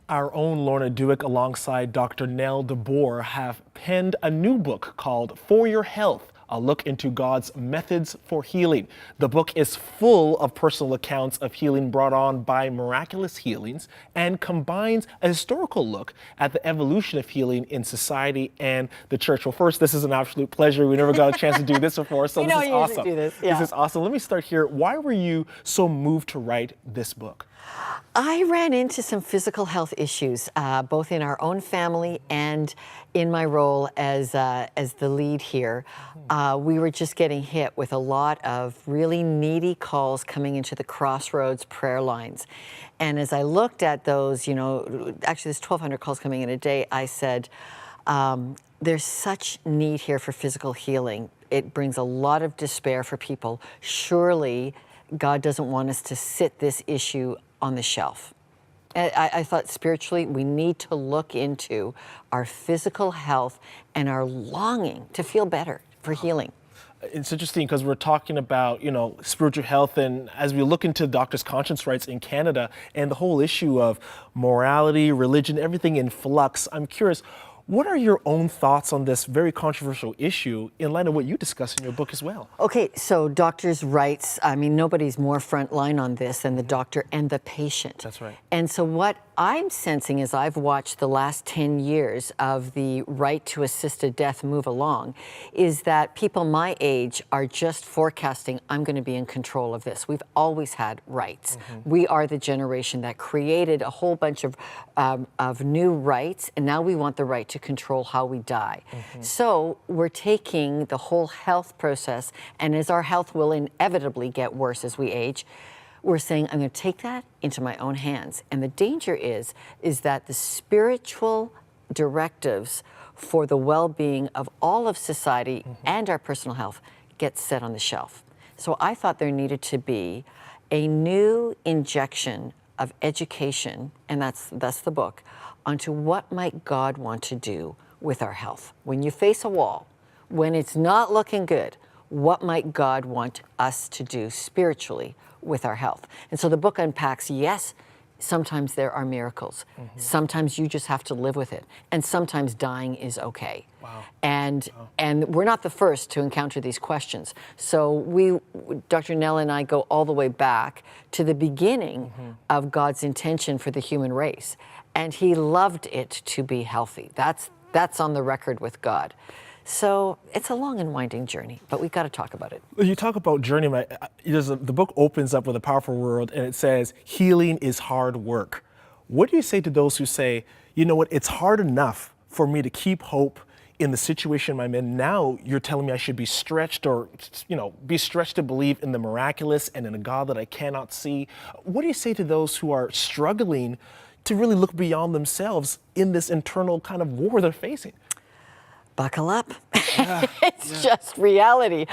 Our own Lorna Dueck alongside Dr. Nell DeBoer have penned a new book called For Your Health, a look into God's methods for healing. The book is full of personal accounts of healing brought on by miraculous healings and combines a historical look at the evolution of healing in society and the church. Well, first, this is an absolute pleasure. We never got a chance to do this before, so this is awesome. This is awesome. Let me start here. Why were you so moved to write this book? I ran into some physical health issues, both in our own family and in my role as the lead here. We were just getting hit with a lot of really needy calls coming into the Crossroads prayer lines. And as I looked at those, actually there's 1,200 calls coming in a day, I said, there's such need here for physical healing. It brings a lot of despair for people. Surely God doesn't want us to sit this issue on the shelf. I thought spiritually we need to look into our physical health and our longing to feel better for healing. It's interesting because we're talking about, spiritual health, and as we look into doctors' conscience rights in Canada and the whole issue of morality, religion, everything in flux, I'm curious, what are your own thoughts on this very controversial issue in light of what you discuss in your book as well? Okay, so doctors' rights, nobody's more front line on this than the doctor and the patient. That's right. And so what I'm sensing as I've watched the last 10 years of the right to assisted death move along is that people my age are just forecasting, I'm going to be in control of this. We've always had rights. We are the generation that created a whole bunch of new rights, and now we want the right to control how we die. So we're taking the whole health process, and as our health will inevitably get worse as we age, we're saying, I'm going to take that into my own hands. And the danger is that the spiritual directives for the well-being of all of society and our personal health get set on the shelf. So I thought there needed to be a new injection of education, and that's the book, onto what might God want to do with our health. When you face a wall, when it's not looking good, what might God want us to do spiritually with our health? And so the book unpacks, yes, sometimes there are miracles. Sometimes you just have to live with it. And sometimes dying is okay. Wow. And we're not the first to encounter these questions. So Dr. Nell and I go all the way back to the beginning of God's intention for the human race. And he loved it to be healthy. That's on the record with God. So it's a long and winding journey, but we've got to talk about it. You talk about journey, the book opens up with a powerful word, and it says, healing is hard work. What do you say to those who say, you know what, it's hard enough for me to keep hope in the situation I'm in. Now you're telling me I should be stretched or, be stretched to believe in the miraculous and in a God that I cannot see. What do you say to those who are struggling to really look beyond themselves in this internal kind of war they're facing? Buckle up. It's just reality.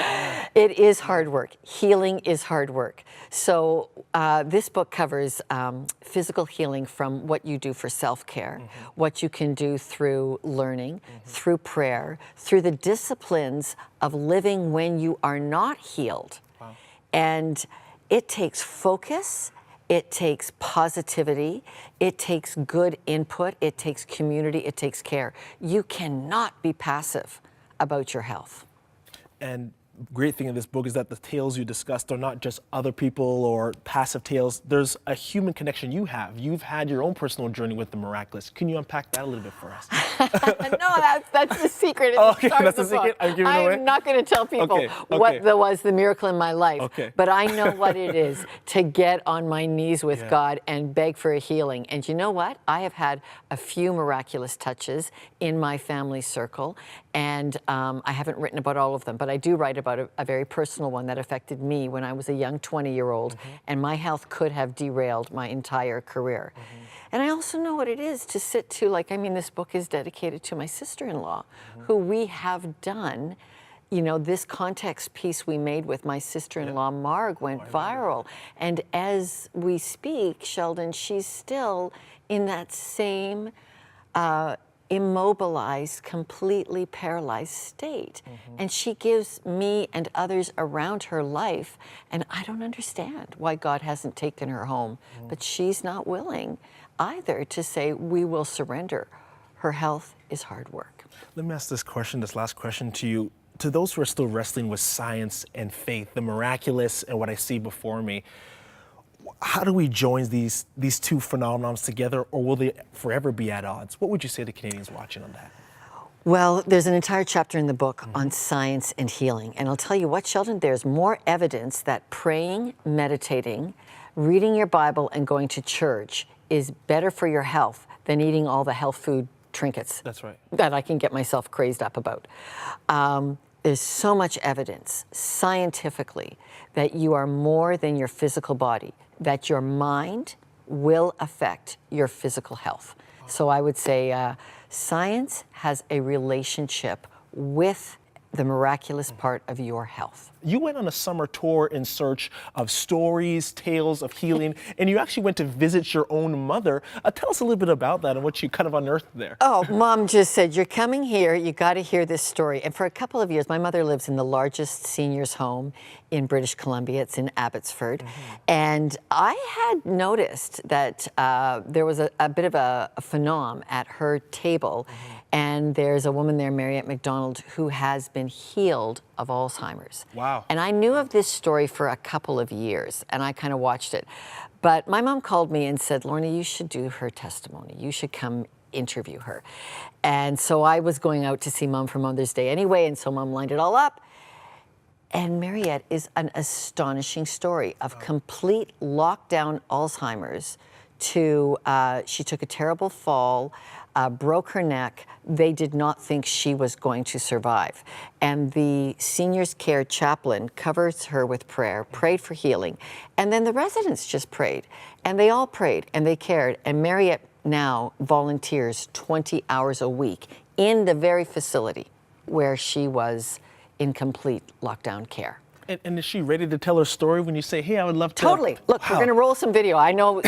It is hard work. Healing is hard work. So this book covers physical healing from what you do for self-care, what you can do through learning, through prayer, through the disciplines of living when you are not healed. Wow. And it takes focus. It takes positivity, it takes good input, it takes community, it takes care. You cannot be passive about your health. And great thing in this book is that the tales you discussed are not just other people or passive tales. There's a human connection you have. You've had your own personal journey with the miraculous. Can you unpack that a little bit for us? No, that's the secret. Okay, that's the secret. I'm not going to tell people what was the miracle in my life. But I know what it is to get on my knees with God and beg for a healing. And you know what? I have had a few miraculous touches in my family circle, and I haven't written about all of them, but I do write about a very personal one that affected me when I was a young 20-year-old, and my health could have derailed my entire career. And I also know what it is to sit to, this book is dedicated to my sister-in-law, who we have done, this context piece we made with my sister-in-law, Marg, went viral. And as we speak, Sheldon, she's still in that same immobilized, completely paralyzed state. And she gives me and others around her life, and I don't understand why God hasn't taken her home, but she's not willing. either to say we will surrender. Her health is hard work. Let me ask this last question to you. To those who are still wrestling with science and faith, the miraculous and what I see before me, how do we join these two phenomenons together, or will they forever be at odds? What would you say to Canadians watching on that? Well, there's an entire chapter in the book on science and healing. And I'll tell you what, Sheldon, there's more evidence that praying, meditating, reading your Bible, and going to church is better for your health than eating all the health food trinkets. That's right. That I can get myself crazed up about. There's so much evidence scientifically that you are more than your physical body, that your mind will affect your physical health. So I would say science has a relationship with the miraculous part of your health. You went on a summer tour in search of stories, tales of healing, and you actually went to visit your own mother. Tell us a little bit about that and what you kind of unearthed there. Oh, Mom just said, you're coming here, you got to hear this story. And for a couple of years, my mother lives in the largest seniors home in British Columbia. It's in Abbotsford. And I had noticed that there was a bit of a phenom at her table. And there's a woman there, Mariette McDonald, who has been healed of Alzheimer's. Wow. And I knew of this story for a couple of years, and I kind of watched it. But my mom called me and said, Lorna, you should do her testimony. You should come interview her. And so I was going out to see Mom for Mother's Day anyway, and so Mom lined it all up. And Mariette is an astonishing story of complete lockdown Alzheimer's to, she took a terrible fall, broke her neck. They did not think she was going to survive. And the seniors care chaplain covers her with prayer, prayed for healing. And then the residents just prayed. And they all prayed and they cared. And Mariette now volunteers 20 hours a week in the very facility where she was in complete lockdown care. And is she ready to tell her story when you say, hey, I would love to? Totally. Look, we're going to roll some video. I know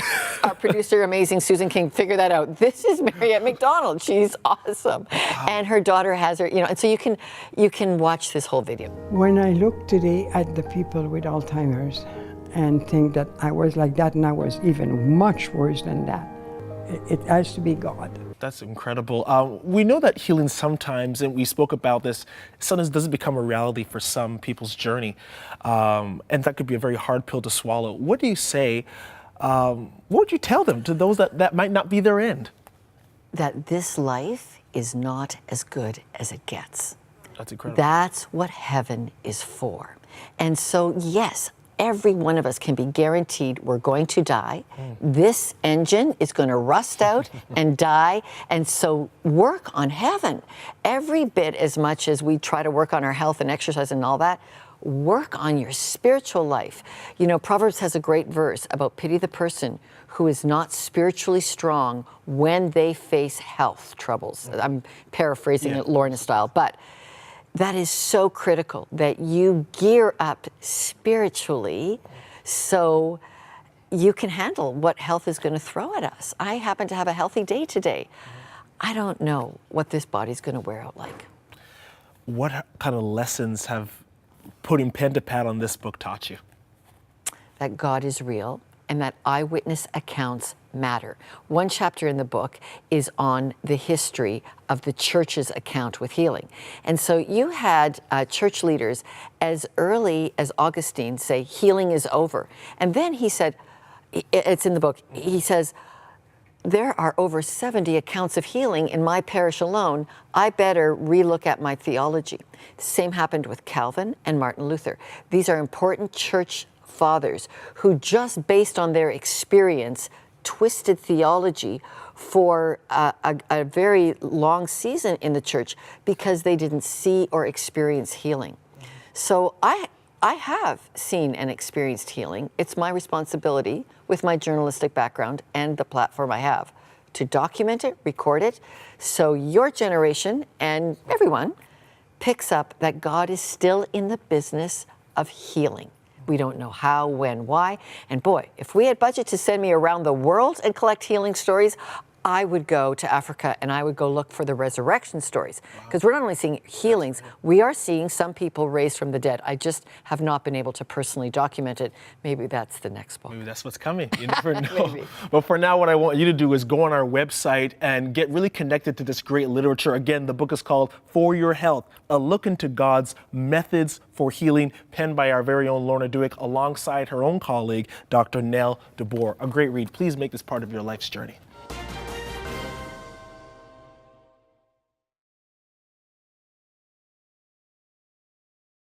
our producer, amazing Susan King, figured that out. This is Mariette McDonald. She's awesome. Wow. And her daughter has her, and so you can watch this whole video. When I look today at the people with Alzheimer's and think that I was like that and I was even much worse than that, it has to be God. That's incredible. We know that healing sometimes, and we spoke about this, sometimes doesn't become a reality for some people's journey. And that could be a very hard pill to swallow. What do you say, what would you tell them, to those that might not be their end? That this life is not as good as it gets. That's incredible. That's what heaven is for. And so, yes, every one of us can be guaranteed we're going to die. This engine is going to rust out and die. And so work on heaven every bit as much as we try to work on our health and exercise and all that. Work on your spiritual life. Proverbs has a great verse about pity the person who is not spiritually strong when they face health troubles. I'm paraphrasing it Lorna style, but that is so critical that you gear up spiritually so you can handle what health is going to throw at us. I happen to have a healthy day today. I don't know what this body's going to wear out like. What kind of lessons have putting pen to pad on this book taught you? That God is real and that eyewitness accounts matter. One chapter in the book is on the history of the church's account with healing. And so you had church leaders as early as Augustine say, healing is over. And then he said, it's in the book, he says, there are over 70 accounts of healing in my parish alone. I better relook at my theology. The same happened with Calvin and Martin Luther. These are important church fathers who just based on their experience twisted theology for a very long season in the church because they didn't see or experience healing. So I have seen and experienced healing. It's my responsibility with my journalistic background and the platform I have to document it, record it, so your generation and everyone picks up that God is still in the business of healing. We don't know how, when, why. And boy, if we had budget to send me around the world and collect healing stories, I would go to Africa and I would go look for the resurrection stories, because we're not only seeing healings, we are seeing some people raised from the dead. I just have not been able to personally document it. Maybe that's the next book. Maybe that's what's coming. You never know. But for now, what I want you to do is go on our website and get really connected to this great literature. Again, the book is called For Your Health, A Look into God's Methods for Healing, penned by our very own Lorna Dueck alongside her own colleague, Dr. Nell DeBoer. A great read. Please make this part of your life's journey.